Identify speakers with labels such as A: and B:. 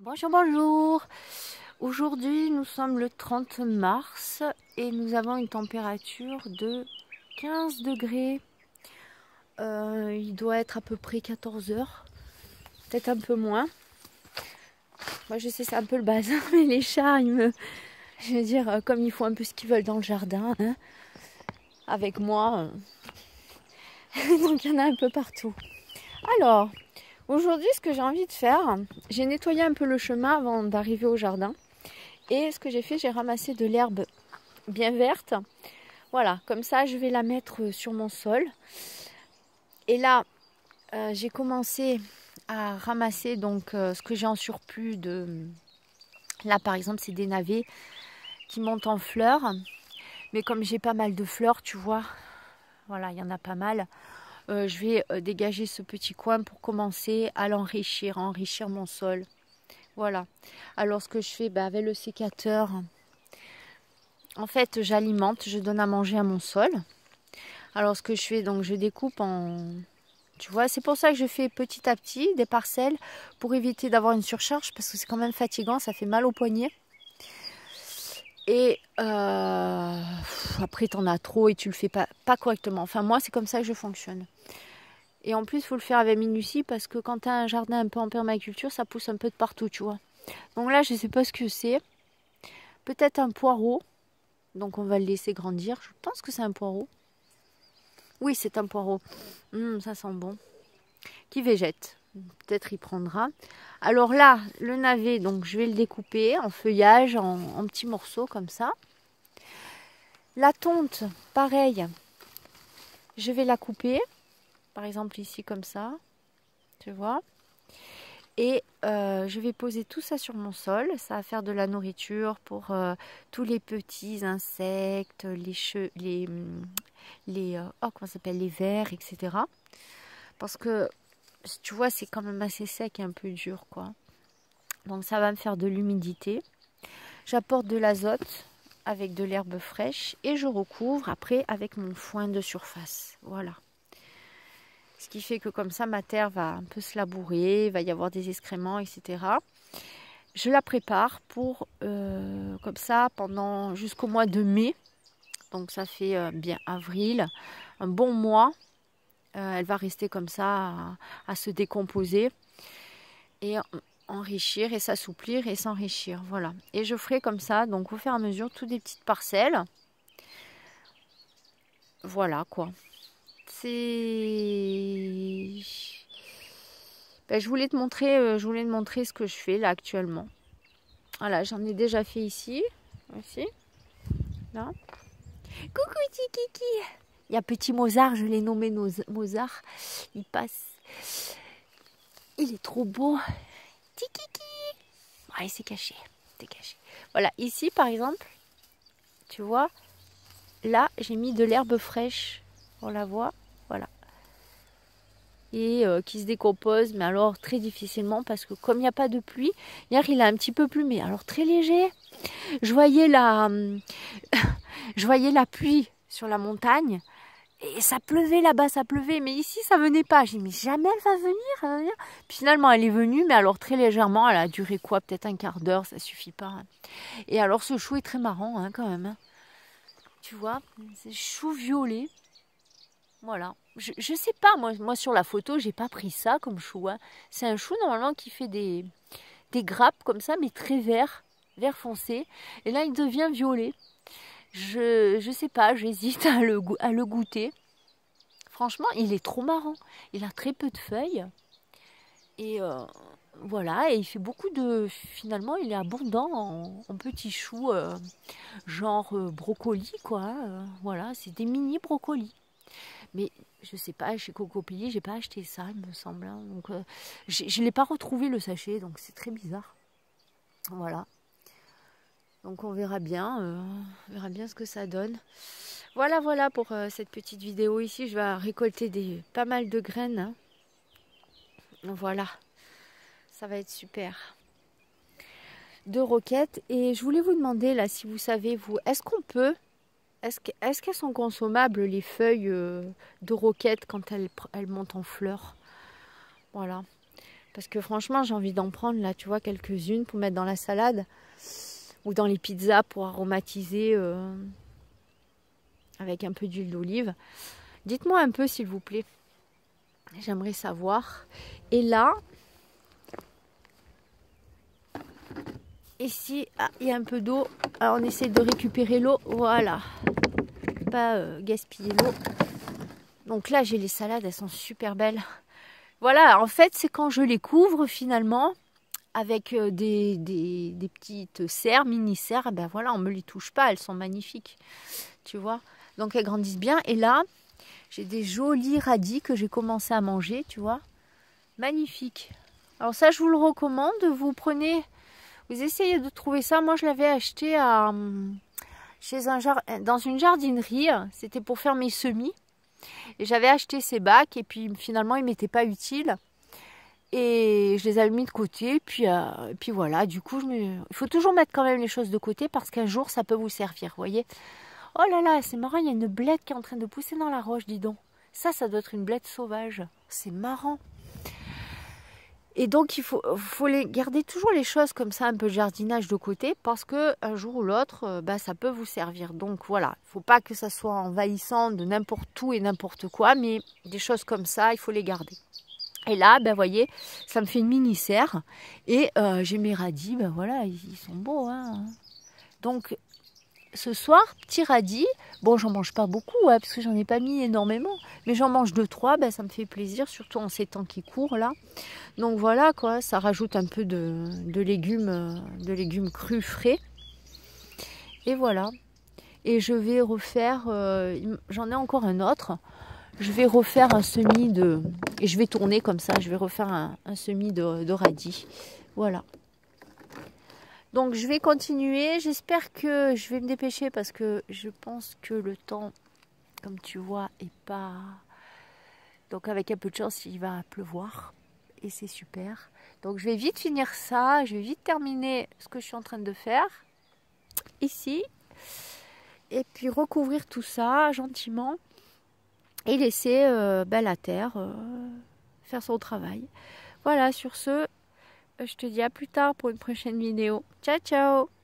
A: Bonjour, bonjour. Aujourd'hui, nous sommes le 30 mars et nous avons une température de 15 degrés. Il doit être à peu près 14 heures, peut-être un peu moins. Moi, je sais, c'est un peu le bazar, mais les chats, je veux dire, comme ils font un peu ce qu'ils veulent dans le jardin, hein, avec moi. Donc, il y en a un peu partout. Alors, aujourd'hui, ce que j'ai envie de faire, j'ai nettoyé un peu le chemin avant d'arriver au jardin. Et ce que j'ai fait, j'ai ramassé de l'herbe bien verte. Voilà, comme ça, je vais la mettre sur mon sol. Et là, j'ai commencé à ramasser donc ce que j'ai en surplus de... Là, par exemple, c'est des navets qui montent en fleurs. Mais comme j'ai pas mal de fleurs, tu vois, voilà, il y en a pas mal. Je vais dégager ce petit coin pour commencer à l'enrichir, enrichir mon sol. Voilà. Alors, ce que je fais avec le sécateur, en fait, j'alimente, je donne à manger à mon sol. Alors, ce que je fais, donc, je découpe en... Tu vois, c'est pour ça que je fais petit à petit des parcelles pour éviter d'avoir une surcharge parce que c'est quand même fatigant, ça fait mal au poignet. Et après, t'en as trop et tu le fais pas correctement. Enfin, moi, c'est comme ça que je fonctionne. Et en plus, il faut le faire avec minutie parce que quand tu as un jardin un peu en permaculture, ça pousse un peu de partout, tu vois. Donc là, je ne sais pas ce que c'est. Peut-être un poireau. Donc on va le laisser grandir. Je pense que c'est un poireau. Oui, c'est un poireau. Ça sent bon. Qui végète. Peut-être il prendra. Alors là, le navet, donc je vais le découper en feuillage, en petits morceaux comme ça. La tonte, pareil. Je vais la couper. Par exemple ici comme ça. Tu vois. Et je vais poser tout ça sur mon sol. Ça va faire de la nourriture pour tous les petits insectes, comment ça s'appelle, les vers, etc. Parce que tu vois, c'est quand même assez sec et un peu dur, quoi. Donc ça va me faire de l'humidité. J'apporte de l'azote avec de l'herbe fraîche et je recouvre après avec mon foin de surface. Voilà. Ce qui fait que comme ça, ma terre va un peu se labourer, il va y avoir des excréments, etc. Je la prépare pour, comme ça, pendant jusqu'au mois de mai. Donc ça fait bien avril, un bon mois. Elle va rester comme ça à se décomposer et enrichir et s'assouplir et s'enrichir. Voilà. Et je ferai comme ça, donc au fur et à mesure, toutes des petites parcelles. Voilà quoi. C'est... je voulais te montrer ce que je fais là actuellement. Voilà, j'en ai déjà fait ici. Aussi. Là. Coucou Tikiki. Il y a petit Mozart, je l'ai nommé Mozart. Il passe. Il est trop beau. Tikiki. Ah, il s'est caché. C'est caché. Voilà, ici par exemple, tu vois, là j'ai mis de l'herbe fraîche. On la voit, voilà. Et qui se décompose, mais alors très difficilement parce que comme il n'y a pas de pluie, hier il a un petit peu plu, mais alors très léger. Je voyais la pluie sur la montagne. Et ça pleuvait là-bas, ça pleuvait, mais ici ça venait pas. J'ai dit mais jamais elle va venir, Puis finalement elle est venue, mais alors très légèrement, elle a duré quoi, peut-être un quart d'heure, ça suffit pas. Et alors ce chou est très marrant quand même. Tu vois, c'est chou violet. Voilà. Je sais pas, moi sur la photo, j'ai pas pris ça comme chou. C'est un chou normalement qui fait des grappes comme ça, mais très vert foncé. Et là il devient violet. Je sais pas, j'hésite à le goûter. Franchement, il est trop marrant. Il a très peu de feuilles. Et voilà, et il fait beaucoup de... Finalement, il est abondant en petits choux, genre brocoli, quoi. Voilà, c'est des mini brocolis. Mais je sais pas, chez Cocopilly, j'ai pas acheté ça, il me semble. Donc, je l'ai pas retrouvé le sachet, donc c'est très bizarre. Voilà. Donc on verra bien ce que ça donne. Voilà pour cette petite vidéo ici. Je vais récolter pas mal de graines. Voilà, ça va être super. De roquettes. Et je voulais vous demander là, si vous savez, vous, est-ce qu'elles sont consommables les feuilles de roquette quand elles montent en fleurs? Voilà. Parce que franchement, j'ai envie d'en prendre là, tu vois, quelques-unes pour mettre dans la salade ou dans les pizzas pour aromatiser avec un peu d'huile d'olive. Dites-moi un peu s'il vous plaît. J'aimerais savoir. Et là, ici, il y a un peu d'eau. Alors on essaie de récupérer l'eau. Voilà. Pas gaspiller l'eau. Donc là, j'ai les salades, elles sont super belles. Voilà, en fait, c'est quand je les couvre finalement avec des petites serres, mini-serres. Ben voilà, on ne me les touche pas, elles sont magnifiques. Tu vois? Donc elles grandissent bien. Et là, j'ai des jolis radis que j'ai commencé à manger, tu vois? Magnifique. Alors ça, je vous le recommande. Vous prenez, vous essayez de trouver ça. Moi, je l'avais acheté dans une jardinerie. C'était pour faire mes semis. Et j'avais acheté ces bacs et puis finalement ils m'étaient pas utiles et je les avais mis de côté. Puis voilà, du coup il faut toujours mettre quand même les choses de côté parce qu'un jour ça peut vous servir, vous voyez. Oh là là, c'est marrant, il y a une blette qui est en train de pousser dans la roche, dis donc. Ça doit être une blette sauvage. C'est marrant. Et donc il faut les garder toujours les choses comme ça, un peu de jardinage de côté, parce que un jour ou l'autre, ça peut vous servir. Donc voilà, il ne faut pas que ça soit envahissant de n'importe où et n'importe quoi, mais des choses comme ça, il faut les garder. Et là, vous voyez, ça me fait une mini serre. Et j'ai mes radis, voilà, ils sont beaux. Hein. Donc ce soir, petit radis. Bon, j'en mange pas beaucoup, parce que j'en ai pas mis énormément. Mais j'en mange 2-3, ça me fait plaisir, surtout en ces temps qui courent là. Donc voilà quoi, ça rajoute un peu de légumes crus frais. Et voilà. Et je vais refaire, j'en ai encore un autre. Je vais refaire un semis et je vais tourner comme ça, je vais refaire un semis de radis. Voilà. Donc je vais continuer, j'espère que je vais me dépêcher parce que je pense que le temps, comme tu vois, est pas... Donc avec un peu de chance, il va pleuvoir et c'est super. Donc je vais vite finir ça, je vais vite terminer ce que je suis en train de faire ici. Et puis recouvrir tout ça gentiment et laisser la terre faire son travail. Voilà, sur ce, je te dis à plus tard pour une prochaine vidéo. Ciao, ciao!